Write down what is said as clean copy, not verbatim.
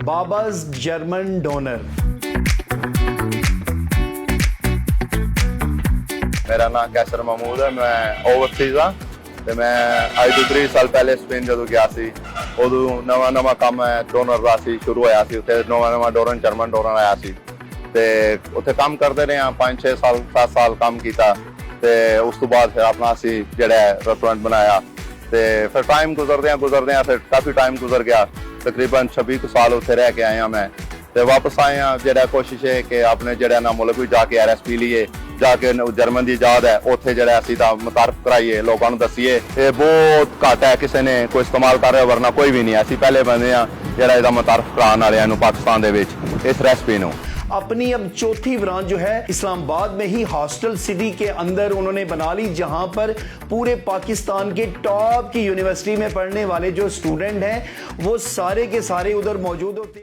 बाबाज German donor. मेरा नाम कैसर महमूद है, मैं ओवरसीज़ हाँ ਤੇ ਮੈਂ ਅੱਜ ਤੋਂ 3 ਸਾਲ ਪਹਿਲੇ ਸਪੇਨ ਜਦੋਂ ਗਿਆ ਸੀ ਉਦੋਂ ਨਵਾਂ ਕੰਮ ਡੋਨਰ ਦਾ ਸੀ ਸ਼ੁਰੂ ਹੋਇਆ ਸੀ। ਉੱਥੇ ਨਵਾਂ ਡੋਨਰ ਜਰਮਨ ਡੋਨਰ ਆਇਆ ਸੀ ਤੇ ਉੱਥੇ ਕੰਮ ਕਰਦੇ ਰਹੇ ਹਾਂ 5-6 ਸਾਲ 7 ਸਾਲ ਕੰਮ ਕੀਤਾ ਤੇ ਉਸ ਤੋਂ ਬਾਅਦ ਫਿਰ ਆਪਣਾ ਅਸੀਂ ਜਿਹੜਾ ਰੈਸਟੋਰੈਂਟ ਬਣਾਇਆ ਤੇ ਫਿਰ ਟਾਈਮ ਗੁਜ਼ਰਦਿਆਂ ਫਿਰ ਕਾਫੀ ਟਾਈਮ ਗੁਜ਼ਰ ਗਿਆ, ਤਕਰੀਬਨ 26 ਕੁ ਸਾਲ ਉੱਥੇ ਰਹਿ ਕੇ ਆਏ ਹਾਂ ਮੈਂ ਤੇ ਵਾਪਸ ਆਏ ਹਾਂ। ਜਿਹੜਾ ਕੋਸ਼ਿਸ਼ ਹੈ ਕਿ ਆਪਣੇ ਜਿਹੜਾ ਨਾ ਮੁਲਕ ਵੀ ਜਾ ਕੇ RSP ਲਈਏ, ਜਾ ਕੇ ਜਰਮਨ ਦੀ ਆਜ਼ਾਦ ਹੈ ਉੱਥੇ ਜਿਹੜਾ ਅਸੀਂ ਤਾਂ ਮੁਤਾਰਫ ਕਰਾਈਏ, ਲੋਕਾਂ ਨੂੰ ਦੱਸੀਏ। ਇਹ ਬਹੁਤ ਘੱਟ ਹੈ ਕਿਸੇ ਨੇ ਕੋਈ ਇਸਤੇਮਾਲ ਕਰ ਰਿਹਾ, ਵਰਨਾ ਕੋਈ ਵੀ ਨਹੀਂ। ਅਸੀਂ ਪਹਿਲੇ ਬੰਦੇ ਹਾਂ ਜਿਹੜਾ ਇਹਦਾ ਮੁਤਾਰਫ ਕਰਾਉਣ ਵਾਲਿਆਂ ਨੂੰ ਪਾਕਿस्तान ਦੇ ਵਿੱਚ ਇਸ रेसिपी ਨੂੰ। अपनी अब चौथी ब्रांच जो है इस्लामाबाद में ही हॉस्टल सिटी के अंदर उन्होंने बना ली, जहां पर पूरे पाकिस्तान के टॉप की यूनिवर्सिटी में पढ़ने वाले जो स्टूडेंट हैं वो सारे के सारे उधर मौजूद होते हैं।